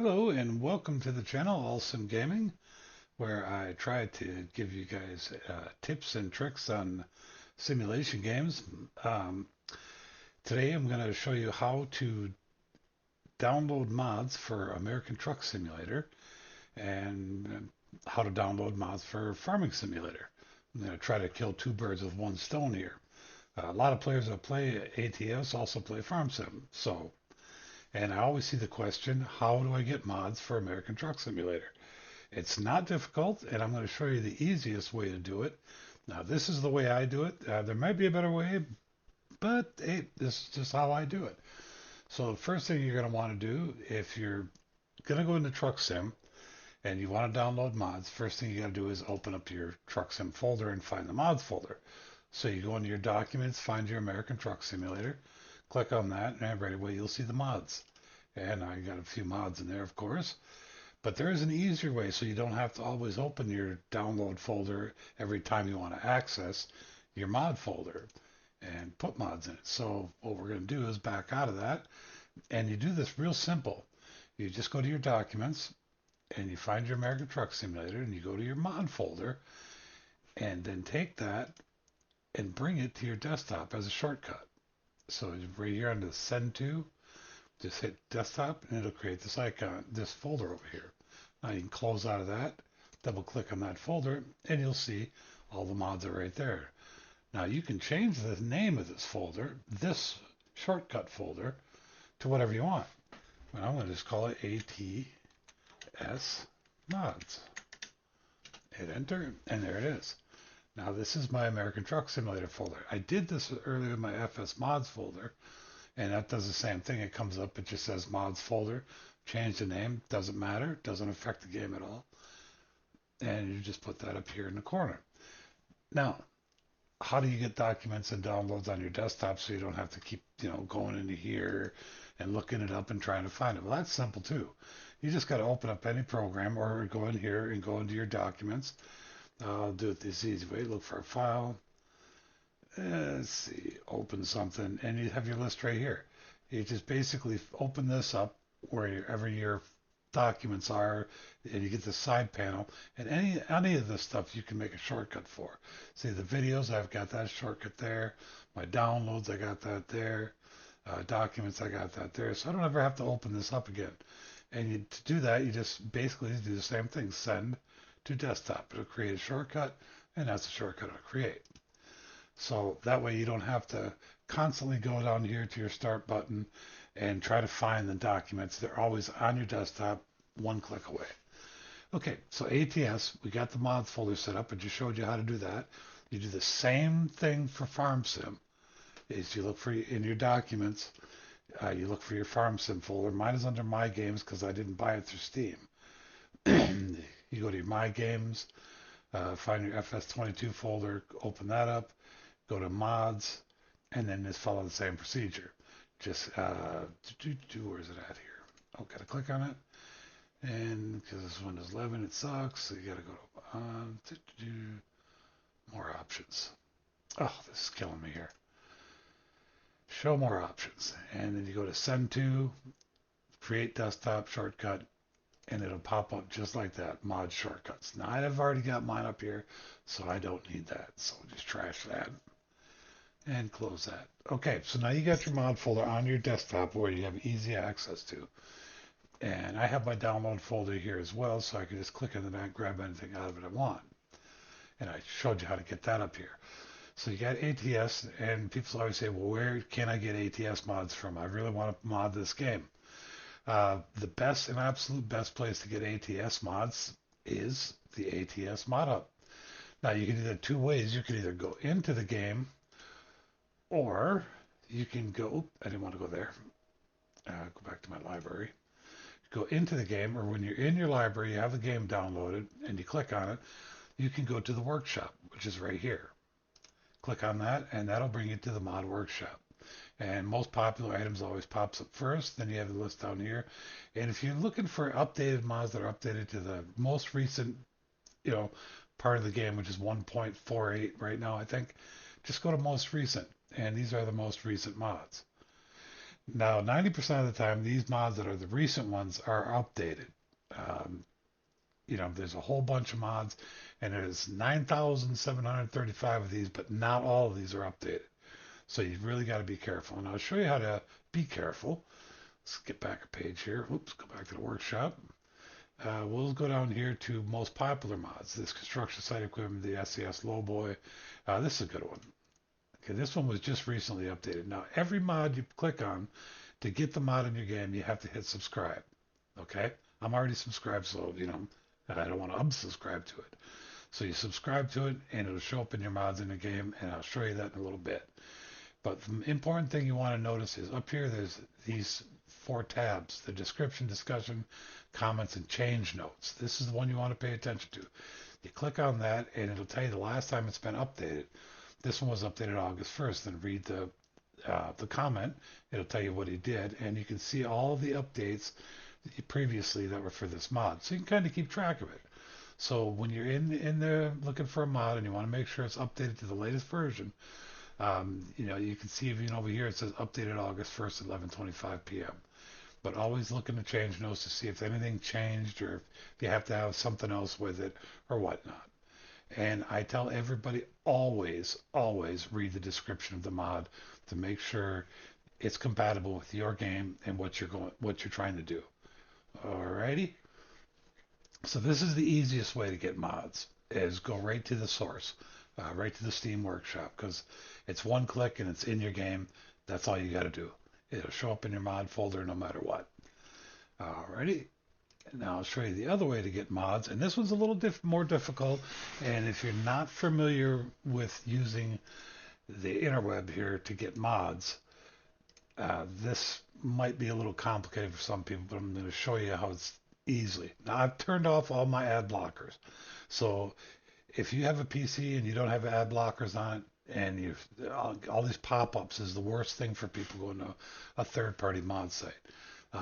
Hello and welcome to the channel, Awesome Gaming, where I try to give you guys tips and tricks on simulation games. Um, Today I'm going to show you how to download mods for American Truck Simulator and how to download mods for Farming Simulator. I'm going to try to kill two birds with one stone here. A lot of players that play ATS also play Farm Sim, and I always see the question, how do I get mods for American Truck Simulator? It's not difficult, and I'm going to show you the easiest way to do it. Now, this is the way I do it. There might be a better way, but hey, this is just how I do it. So, the first thing you're going to want to do, if you're going to go into Truck Sim and you want to download mods, first thing you got to do is open up your Truck Sim folder and find the mods folder. So, you go into your documents, find your American Truck Simulator, click on that, and right away you'll see the mods. And I got a few mods in there, of course. But there is an easier way so you don't have to always open your download folder every time you want to access your mod folder and put mods in it. So what we're going to do is back out of that, and you do this real simple. You just go to your documents and you find your American Truck Simulator and you go to your mod folder and then take that and bring it to your desktop as a shortcut. So right here on the send to, just hit desktop and it'll create this icon, this folder over here. Now you can close out of that, double click on that folder, and you'll see all the mods are right there. Now you can change the name of this folder, this shortcut folder, to whatever you want. And I'm going to just call it ATS mods. Hit enter, and there it is. Now this is my American Truck Simulator folder. I did this earlier in my FS mods folder, and that does the same thing. It comes up, it just says mods folder. Change the name, doesn't matter, doesn't affect the game at all. And you just put that up here in the corner. Now, how do you get documents and downloads on your desktop so you don't have to keep, going into here and looking it up and trying to find it? Well, that's simple too. You just got to open up any program or go in here and go into your documents. I'll do it this easy way. Look for a file. Let's see, open something, and you have your list right here. You just basically open this up wherever your documents are, and you get the side panel, and any of this stuff you can make a shortcut for. See the videos, I've got that shortcut there. My downloads, I got that there. Documents, I got that there. So I don't ever have to open this up again. And to do that, you just basically do the same thing. Send to desktop. It'll create a shortcut, and that's the shortcut it'll create. So that way you don't have to constantly go down here to your start button and try to find the documents. They're always on your desktop, one click away. Okay, so ATS, we got the mods folder set up. I just showed you how to do that. You do the same thing for Farm Sim. Is you look for in your documents, you look for your Farm Sim folder. Mine is under My Games because I didn't buy it through Steam. You go to your My Games, find your FS22 folder, open that up, go to mods, and then just follow the same procedure. Just where is it at here? Oh, gotta click on it, and because this Windows 11, it sucks. So you gotta go to more options. Oh, this is killing me here. Show more options, and then you go to send to, create desktop shortcut, and it'll pop up just like that, mod shortcuts. Now I've already got mine up here, so I don't need that. So just trash that and close that. Okay, so now you got your mod folder on your desktop where you have easy access to. And I have my download folder here as well, so I can just click into that and grab anything out of it I want. And I showed you how to get that up here. So you got ATS, and people always say, well, where can I get ATS mods from? I really want to mod this game. The best and absolute best place to get ATS mods is the ATS mod hub. Now you can do that two ways. You can either go into the game, or you can go, I didn't want to go there. Go back to my library. Go into the game, or when you're in your library, you have the game downloaded, and you click on it, you can go to the workshop, which is right here. Click on that, and that'll bring you to the mod workshop. And most popular items always pops up first. Then you have the list down here. And if you're looking for updated mods that are updated to the most recent, you know, part of the game, which is 1.48 right now, I think, just go to most recent. And these are the most recent mods. Now, 90% of the time, these mods that are the recent ones are updated. Um, there's a whole bunch of mods, and there's 9,735 of these, but not all of these are updated. So you've really got to be careful. And I'll show you how to be careful. Let's get back a page here. Oops, go back to the workshop. We'll go down here to most popular mods. This construction site equipment, the SES Lowboy. This is a good one. Okay, this one was just recently updated. Now, every mod you click on to get the mod in your game, you have to hit subscribe. Okay, I'm already subscribed, so I don't want to unsubscribe to it. So you subscribe to it, and it'll show up in your mods in the game, and I'll show you that in a little bit. But the important thing you want to notice is up here, there's these four tabs: the description, discussion, comments, and change notes. This is the one you want to pay attention to. You click on that, and it'll tell you the last time it's been updated. This one was updated August 1st. Then read the comment. It'll tell you what he did, and you can see all the updates previously that were for this mod. So you can kind of keep track of it. So when you're in there looking for a mod and you want to make sure it's updated to the latest version, you can see even over here it says updated August 1st, 11:25 p.m. But always look in the change notes to see if anything changed or if you have to have something else with it or whatnot. And I tell everybody always, always read the description of the mod to make sure it's compatible with your game and what you're trying to do. Alrighty. So this is the easiest way to get mods is go right to the source, right to the Steam Workshop because it's one click and it's in your game. That's all you got to do. It'll show up in your mod folder no matter what. Alrighty. Now I'll show you the other way to get mods, and this one's a little more difficult. And if you're not familiar with using the interweb here to get mods, this might be a little complicated for some people, but I'm going to show you how it's easily. Now I've turned off all my ad blockers. So if you have a PC and you don't have ad blockers on it, and all these pop-ups is the worst thing for people going to a third-party mod site.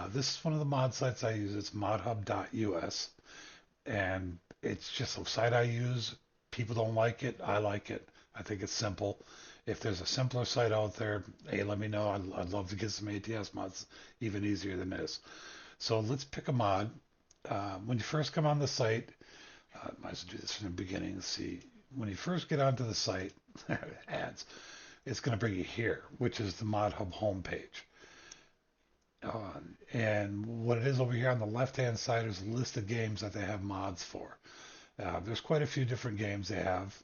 This is one of the mod sites I use. It's modhub.us, and it's just a site I use. People don't like it. I like it. I think it's simple. If there's a simpler site out there, hey, let me know. I'd love to get some ATS mods even easier than this. So let's pick a mod. When you first come on the site, might as well do this from the beginning. See, when you first get onto the site, ads, it's going to bring you here, which is the Mod Hub homepage. And what it is over here on the left-hand side is a list of games that they have mods for. There's quite a few different games they have,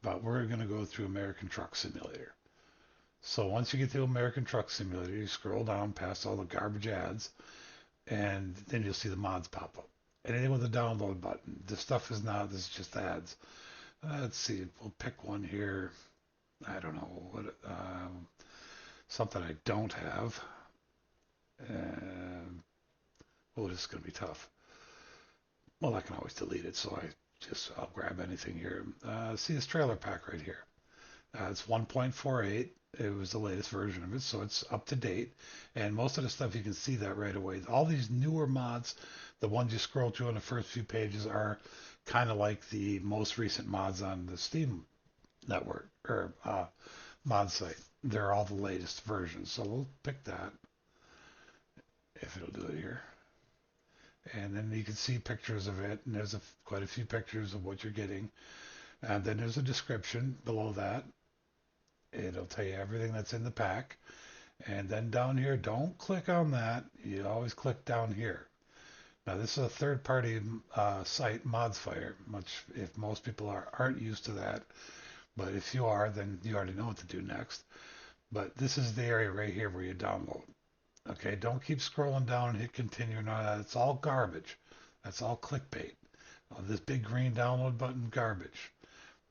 but we're going to go through American Truck Simulator. So once you get to American Truck Simulator, you scroll down past all the garbage ads, and then you'll see the mods pop up. Anything with a download button. This stuff is not, this is just ads. Let's see, we'll pick one here. I don't know what, something I don't have. Oh, this is going to be tough. Well, I can always delete it, so I'll grab anything here. See this trailer pack right here. It's 1.48. It was the latest version of it, so it's up to date. And most of the stuff you can see that right away. All these newer mods, the ones you scroll through on the first few pages, are kind of like the most recent mods on the Steam network or mod site. They're all the latest versions, so we'll pick that if it'll do it here. And then you can see pictures of it, and there's quite a few pictures of what you're getting. And then there's a description below that. It'll tell you everything that's in the pack. And then down here, don't click on that. You always click down here. Now this is a third-party site, ModsFire, which if most people aren't used to that, but if you are, then you already know what to do next. But this is the area right here where you download. Okay, don't keep scrolling down and hit continue. No, it's all garbage. That's all clickbait. This big green download button, garbage.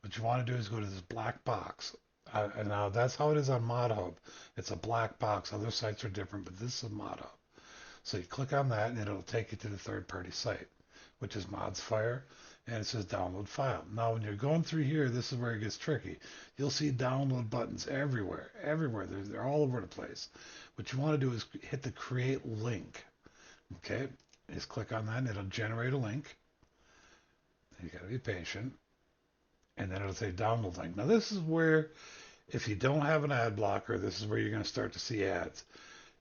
What you want to do is go to this black box. And now that's how it is on ModHub. It's a black box. Other sites are different, but this is ModHub. So you click on that, and it'll take you to the third-party site, which is ModsFire, and it says download file. Now, when you're going through here, this is where it gets tricky. You'll see download buttons everywhere, everywhere. They're all over the place. What you want to do is hit the create link. Okay, just click on that, and it'll generate a link. You got to be patient, and then it'll say download link. Now, this is where, if you don't have an ad blocker, this is where you're going to start to see ads.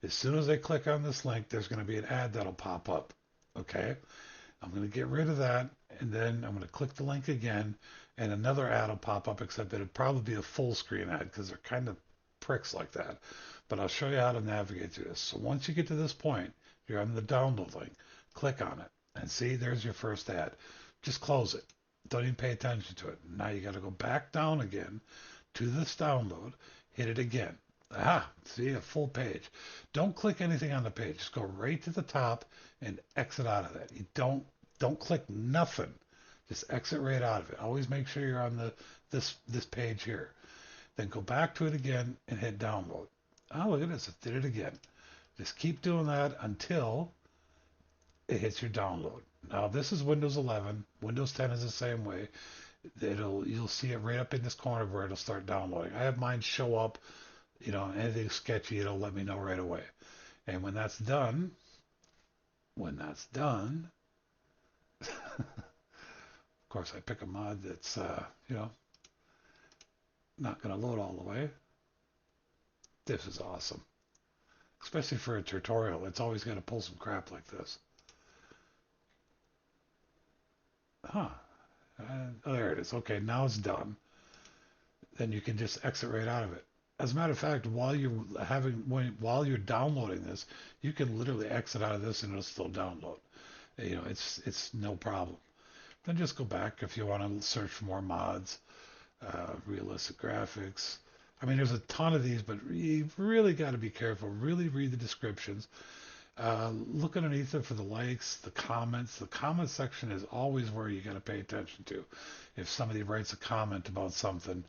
As soon as I click on this link, there's going to be an ad that'll pop up. Okay, I'm going to get rid of that, and then I'm going to click the link again, and another ad will pop up, except it'll probably be a full screen ad because they're kind of pricks like that. But I'll show you how to navigate through this. So once you get to this point, you're on the download link. Click on it, and see, there's your first ad. Just close it. Don't even pay attention to it. Now you got to go back down again to this download, hit it again. Ah, see a full page. Don't click anything on the page. Just go right to the top and exit out of that. You don't click nothing. Just exit right out of it. Always make sure you're on this page here. Then go back to it again and hit download. Oh, look at this. It did it again. Just keep doing that until it hits your download. Now this is Windows 11. Windows 10 is the same way. You'll see it right up in this corner where it'll start downloading. I have mine show up, anything sketchy, it'll let me know right away. And when that's done, of course I pick a mod that's not going to load all the way. This is awesome, especially for a tutorial. It's always going to pull some crap like this. Huh. Oh, there it is. Okay, now it's done. Then you can just exit right out of it. As a matter of fact, while you're downloading this, you can literally exit out of this and it'll still download. It's no problem. Then just go back if you want to search for more mods, realistic graphics. I mean, there's a ton of these, but you've really got to be careful. Really read the descriptions. Look underneath it for the likes, the comments. The comment section is always where you got to pay attention to. If somebody writes a comment about something,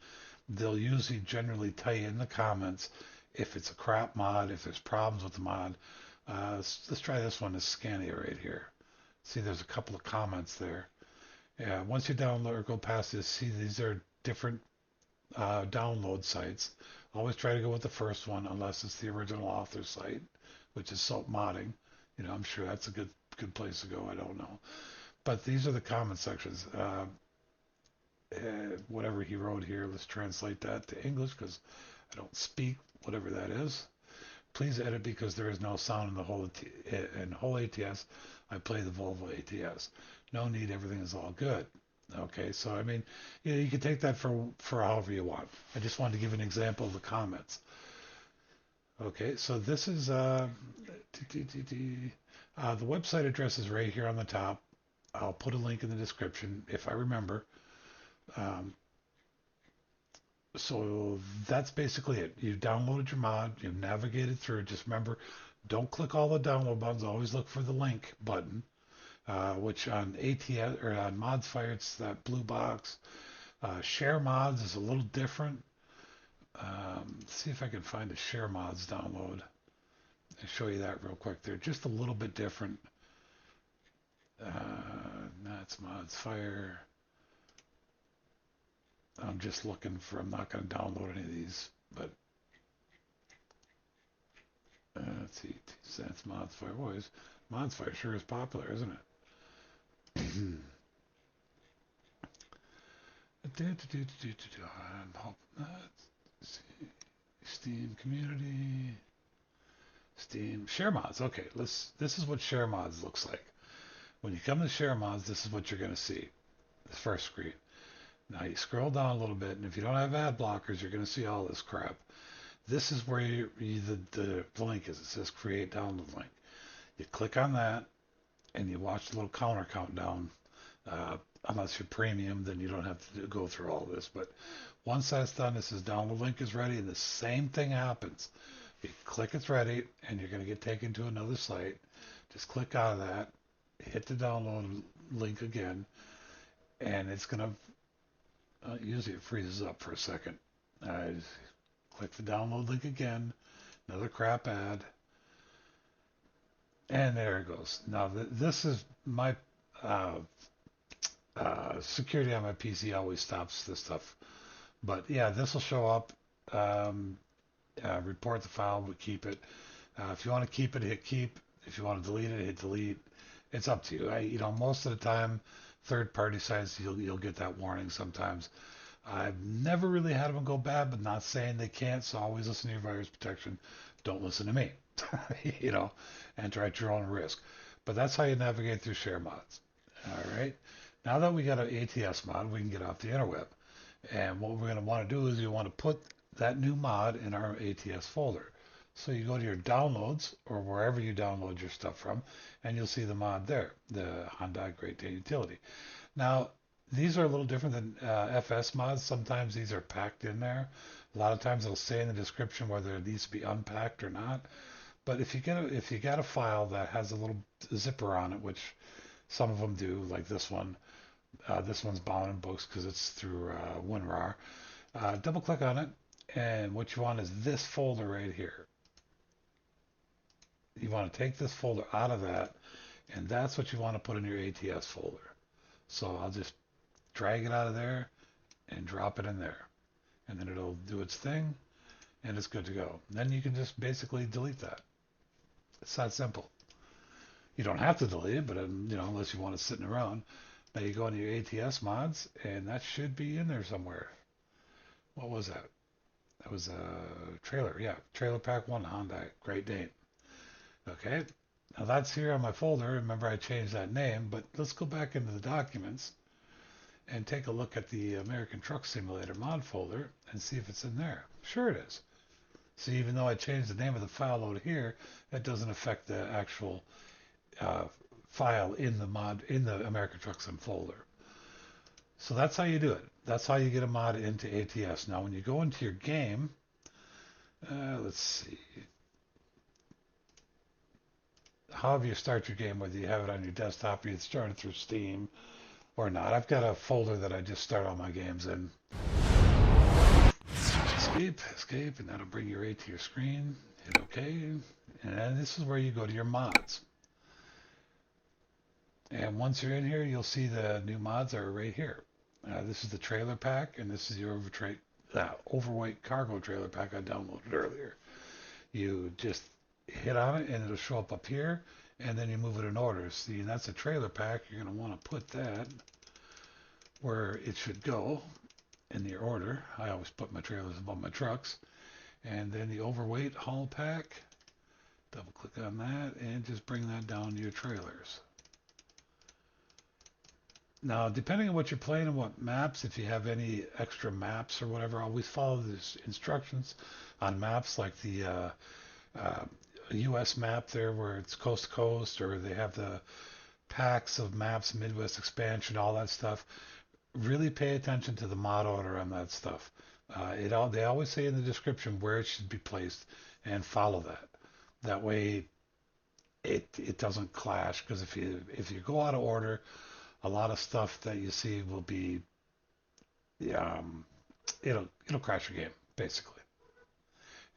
they'll usually generally tell you in the comments if it's a crap mod, if there's problems with the mod. Let's try this one, this Scania right here. See, there's a couple of comments there. Yeah, once you download or go past this, see these are different download sites. Always try to go with the first one unless it's the original author site, which is Soap Modding. I'm sure that's a good place to go. I don't know. But these are the comment sections. Whatever he wrote here, let's translate that to English because I don't speak whatever that is. Please edit because there is no sound in the whole ATS. I play the Volvo ATS. No need, everything is all good. Okay, so I mean, you can take that for however you want. I just wanted to give an example of the comments. Okay, so this is the website address is right here on the top. I'll put a link in the description if I remember. So that's basically it. You've downloaded your mod, you've navigated through. Just remember, don't click all the download buttons. Always look for the link button, which on ATS or on ModsFire, it's that blue box. Share mods is a little different. Let's see if I can find a share mods download and show you that real quick. They're just a little bit different. That's ModsFire. I'm just looking for, I'm not going to download any of these, but let's see, that's ModsFire. Boys, ModsFire sure is popular, isn't it? Steam community, Steam share mods. Okay, this is what share mods looks like. When you come to share mods, this is what you're going to see. The first screen. Now you scroll down a little bit, and if you don't have ad blockers, you're going to see all this crap. This is where the link is. It says create download link. You click on that, and you watch the little counter countdown. Unless you're premium, then you don't have to go through all this. But once that's done, it says download link is ready, and the same thing happens. You click it's ready, and you're going to get taken to another site. Just click out of that, hit the download link again, and it's going to usually it freezes up for a second. I click the download link again, another crap ad, and there it goes. Now this is my security on my PC always stops this stuff, but yeah, this will show up. Report the file, we keep it. If you want to keep it, hit keep. If you want to delete it, hit delete. It's up to you. Most of the time, third-party sites, you'll get that warning sometimes. I've never really had them go bad, but not saying they can't, so always listen to your virus protection. don't listen to me, you know, enter at your own risk. But that's how you navigate through share mods. All right. Now that we got an ATS mod, we can get off the interweb. And what we're going to want to do is you want to put that new mod in our ATS folder. So you go to your downloads or wherever you download your stuff from, and you'll see the mod there, the Hyundai Great Dane Utility. Now, these are a little different than FS mods. Sometimes these are packed in there. A lot of times it'll say in the description whether it needs to be unpacked or not. But if you got a file that has a little zipper on it, which some of them do, like this one's bound in books because it's through WinRAR. Double click on it, and what you want is this folder right here. You want to take this folder out of that, and that's what you want to put in your ATS folder. So I'll just drag it out of there and drop it in there, and then it'll do its thing, and it's good to go. Then you can just basically delete that. It's that simple. You don't have to delete it, but unless you want it sitting around. Now you go into your ATS mods, and that should be in there somewhere. What was that? That was a trailer. Yeah, Trailer Pack 1 Hyundai Great Dane. Okay, now that's here on my folder. Remember I changed that name, but let's go back into the documents and take a look at the American Truck Simulator mod folder and see if it's in there. Sure it is. See, even though I changed the name of the file out here, that doesn't affect the actual file in the American Truck Sim folder. So that's how you do it. That's how you get a mod into ATS. Now, when you go into your game, let's see. However you start your game, whether you have it on your desktop or you start it through Steam or not. I've got a folder that I just start all my games in. Escape, and that'll bring you right to your screen. Hit OK. And then this is where you go to your mods. And once you're in here, you'll see the new mods are right here. This is the trailer pack, and this is the overweight cargo trailer pack I downloaded earlier. You just hit on it, and it'll show up here, and then you move it in order. See, that's a trailer pack. You're going to want to put that where it should go in the order. I always put my trailers above my trucks. And then the overweight haul pack, double click on that, and just bring that down to your trailers. Now, depending on what you're playing and what maps, if you have any extra maps or whatever, always follow the instructions on maps like the US map there where it's coast to coast, or they have the packs of maps, Midwest expansion, all that stuff. Really pay attention to the mod order on that stuff. They always say in the description where it should be placed, and follow that. That way it doesn't clash, because if you go out of order, a lot of stuff that you see will be, it'll crash your game basically.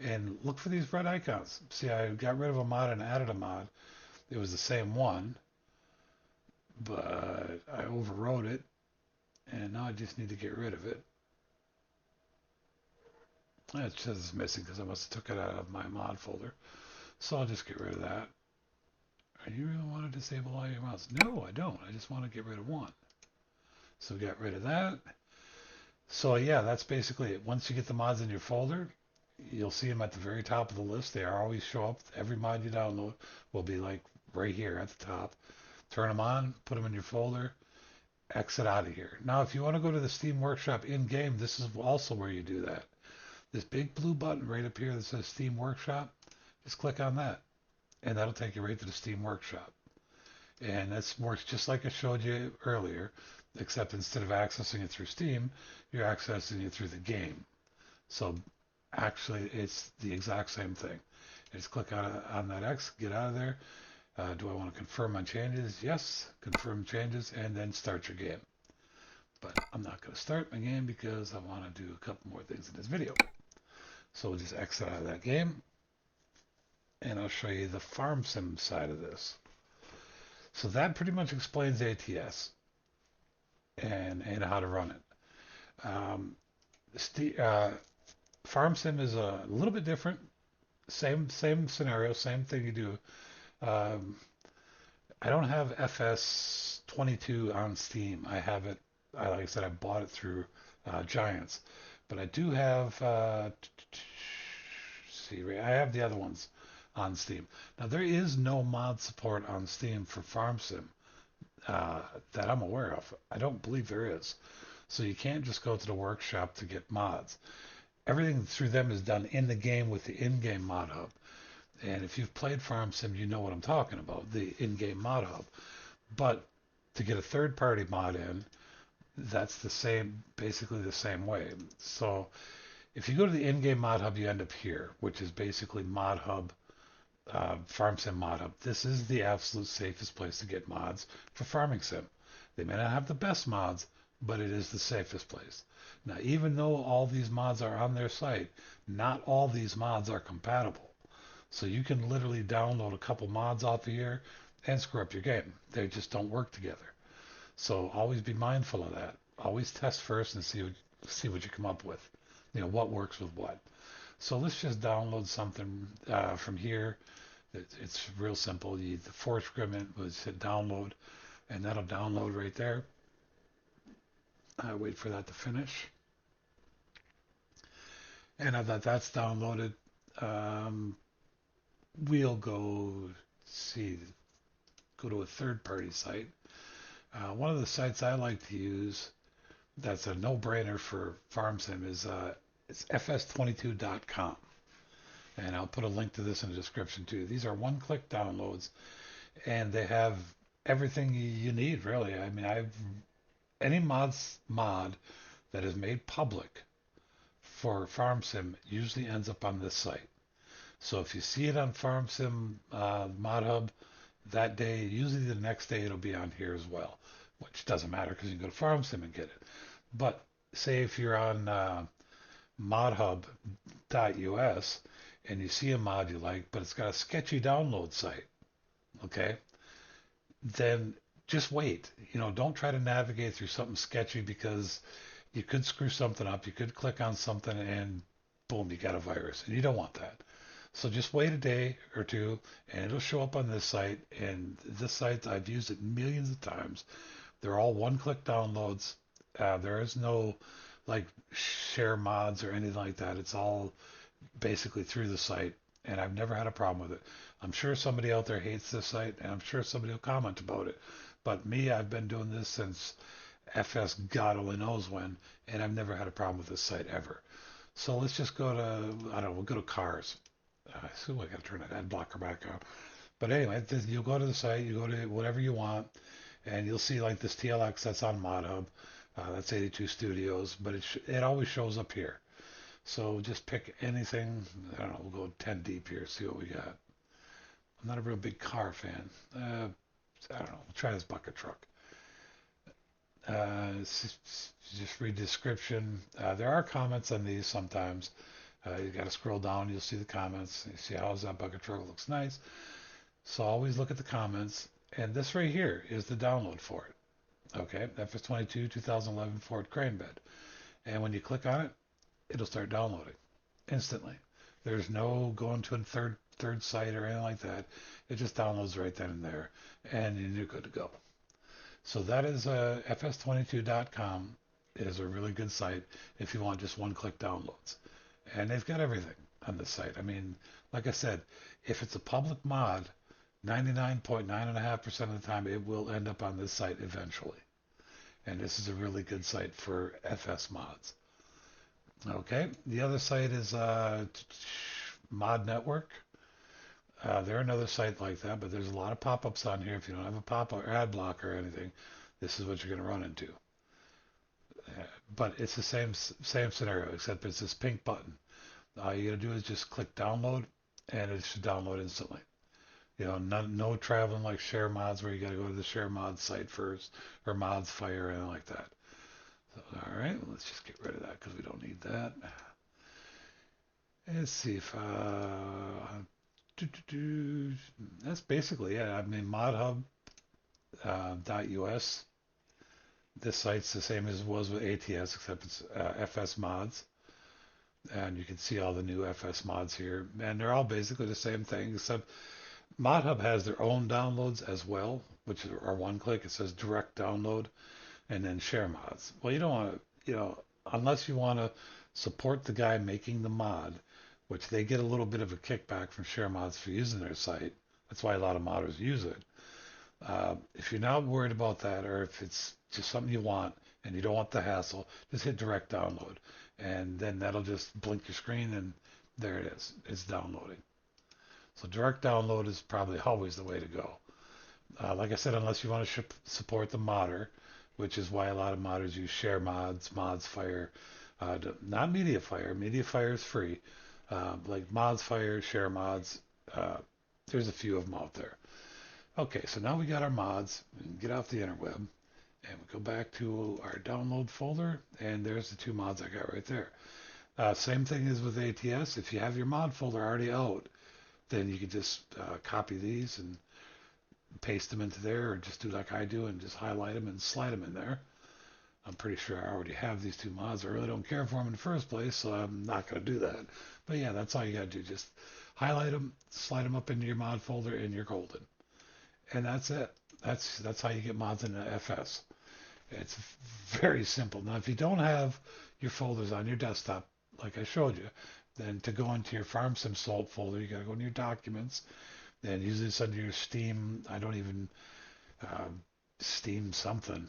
And look for these red icons. See, I got rid of a mod and added a mod. It was the same one, but I overwrote it, and now I just need to get rid of it. It says it's missing because I must have took it out of my mod folder. So I'll just get rid of that. You really want to disable all your mods? No, I don't. I just want to get rid of one. So we got rid of that. So yeah, that's basically it. Once you get the mods in your folder, you'll see them at the very top of the list. They always show up. Every mod you download will be like right here at the top. Turn them on, put them in your folder, exit out of here. Now, if you want to go to the Steam Workshop in-game, this is also where you do that. This big blue button right up here that says Steam Workshop, just click on that, and that'll take you right to the Steam Workshop. And that works just like I showed you earlier, except instead of accessing it through Steam, you're accessing it through the game. So actually, it's the exact same thing. Just click on that X, get out of there. Do I want to confirm my changes? Yes, confirm changes, and then start your game. But I'm not going to start my game because I want to do a couple more things in this video. So we'll just exit out of that game, and I'll show you the farm sim side of this. So that pretty much explains ATS and how to run it. Farm sim is a little bit different. Same scenario, same thing you do. I don't have FS22 on Steam. I have it, like I said, I bought it through Giants. But I do have, right? I have the other ones on Steam. Now there is no mod support on Steam for Farm Sim uh, that I'm aware of. I don't believe there is. So you can't just go to the workshop to get mods. Everything through them is done in the game with the in-game mod hub. And if you've played Farm Sim, you know what I'm talking about, the in-game mod hub. But to get a third-party mod in, that's the same, basically the same way. So if you go to the in-game mod hub, you end up here, which is basically mod hub, Farm Sim mod hub. This is the absolute safest place to get mods for Farming Sim. They may not have the best mods, but it is the safest place. Now, even though all these mods are on their site, not all these mods are compatible. So you can literally download a couple mods off of here and screw up your game. They just don't work together. So always be mindful of that. Always test first and see what you come up with. You know what works with what. So let's just download something from here. It's real simple. The force agreement was hit download, and that'll download right there. I wait for that to finish, and now that that's downloaded, um, we'll go to a third-party site. One of the sites I like to use that's a no-brainer for FarmSim is it's fs22.com. And I'll put a link to this in the description too. These are one-click downloads, and they have everything you need really. I mean, I've any mod that is made public for FarmSim usually ends up on this site. So if you see it on FarmSim Mod Hub that day, usually the next day it'll be on here as well, which doesn't matter because you can go to FarmSim and get it. But say if you're on modhub.us and you see a mod you like, but it's got a sketchy download site, okay, then just wait. You know, don't try to navigate through something sketchy because you could screw something up. You could click on something and boom, you got a virus, and you don't want that. So just wait a day or two, and it'll show up on this site. And this site, I've used it millions of times. They're all one-click downloads. There is no like share mods or anything like that. It's all basically through the site, and I've never had a problem with it. I'm sure somebody out there hates this site, and I'm sure somebody will comment about it. But me, I've been doing this since FS God only knows when, and I've never had a problem with this site ever. So let's just go to, I don't know, we'll go to cars. So I got to turn that ad blocker back on. But anyway, you'll go to the site, you go to whatever you want, and you'll see like this TLX that's on ModHub. That's 82 Studios, but it always shows up here. So just pick anything. I don't know. We'll go 10 deep here. See what we got. I'm not a real big car fan. I don't know. We'll try this bucket truck. Just read description. There are comments on these sometimes. You got to scroll down. You'll see the comments. You see how's that bucket truck looks nice. So always look at the comments. And this right here is the download for it. Okay, FS22 2011 Ford crane bed. And when you click on it, it'll start downloading instantly. There's no going to a third site or anything like that. It just downloads right then and there, and you're good to go. So that is fs22.com is a really good site if you want just one-click downloads, and they've got everything on the site. I mean, like I said, if it's a public mod, 99.9.5% of the time it will end up on this site eventually. And this is a really good site for FS mods. Okay, the other site is Mod Network. They're another site like that, but there's a lot of pop-ups on here. If you don't have a pop-up or ad block or anything, this is what you're going to run into. But it's the same scenario, except it's this pink button. All you got to do is just click download, and it should download instantly. You know, no traveling like share mods where you got to go to the share mod site first or mods fire or anything like that. So, all right, let's just get rid of that because we don't need that. Let's see if that's basically it. I mean, modhub.us. This site's the same as it was with ATS, except it's FS mods, and you can see all the new FS mods here, and they're all basically the same thing, except ModHub has their own downloads as well, which are one click. It says direct download, and then share mods. Well, you don't want to, unless you want to support the guy making the mod, which they get a little bit of a kickback from share mods for using their site. That's why a lot of modders use it. If you're not worried about that, or if it's just something you want and you don't want the hassle, just hit direct download, and then that'll just blink your screen, and there it is. It's downloading. So direct download is probably always the way to go. Like I said, unless you want to support the modder, which is why a lot of modders use share mods, ModsFire, not MediaFire. MediaFire is free. Like ModsFire, share mods. Uh, there's a few of them out there. Okay, so now we got our mods. We can get off the interweb and we go back to our download folder, and there's the two mods I got right there. Same thing as with ATS. If you have your mod folder already out, then you can just copy these and paste them into there, or just do like I do and just highlight them and slide them in there. I'm pretty sure I already have these two mods. I really don't care for them in the first place, so I'm not going to do that. But yeah, that's all you got to do. Just highlight them, slide them up into your mod folder, and you're golden. And that's it. That's how you get mods into FS. It's very simple. Now, if you don't have your folders on your desktop, like I showed you, then to go into your Farm Sim Salt folder, you got to go into your documents. Then usually it's under your Steam. I don't even uh, Steam something,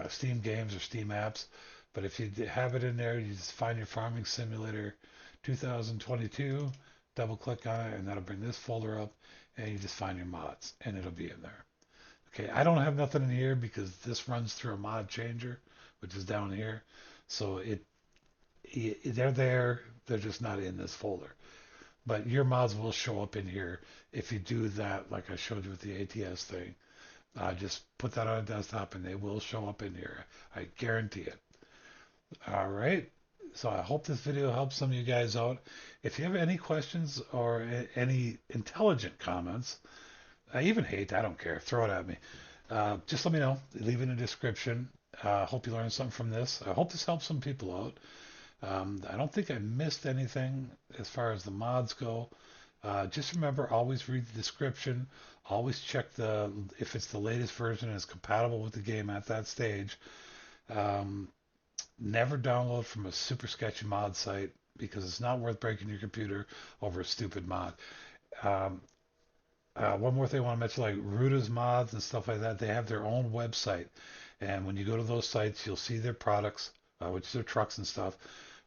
Steam games or Steam apps. But if you have it in there, you just find your Farming Simulator 2022, double click on it, and that'll bring this folder up, and you just find your mods, and it'll be in there. Okay, I don't have nothing in here because this runs through a mod changer, which is down here. So they're there, they're just not in this folder. But your mods will show up in here if you do that, like I showed you with the ATS thing. Just put that on a desktop and they will show up in here. I guarantee it. All right. So I hope this video helps some of you guys out. If you have any questions or any intelligent comments, I even hate, I don't care, throw it at me. Just let me know. Leave it in the description. Hope you learned something from this. I hope this helps some people out. I don't think I missed anything as far as the mods go. Just remember, always read the description. Always check if it's the latest version and is compatible with the game at that stage. Um, Never download from a super sketchy mod site because it's not worth breaking your computer over a stupid mod. Um, one more thing I want to mention, like Ruta's mods and stuff like that, they have their own website. And when you go to those sites, you'll see their products, which is their trucks and stuff.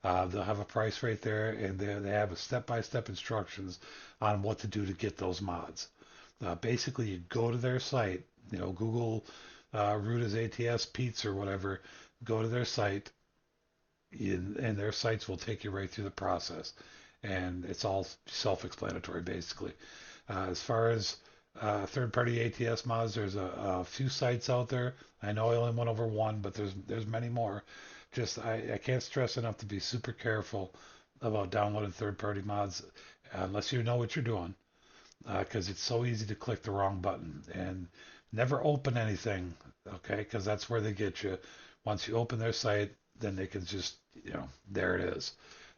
They'll have a price right there, and they have a step-by-step instructions on what to do to get those mods. Basically, you go to their site, Google Ruta's ATS Pete's or whatever, go to their site, and their sites will take you right through the process. And it's all self-explanatory, basically. As far as third-party ATS mods, there's a few sites out there. I know I only went over one, but there's many more. Just I can't stress enough to be super careful about downloading third-party mods unless you know what you're doing, because it's so easy to click the wrong button. And never open anything, okay? Because that's where they get you. Once you open their site, then they can just, there it is.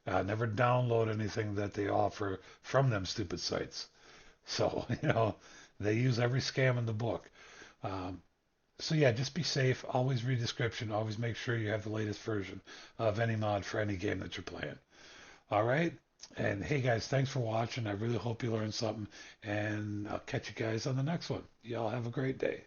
Never download anything that they offer from them stupid sites. So, they use every scam in the book. Um, so yeah, just be safe. Always read description. Always make sure you have the latest version of any mod for any game that you're playing. All right. And hey guys, thanks for watching. I really hope you learned something, and I'll catch you guys on the next one. Y'all have a great day.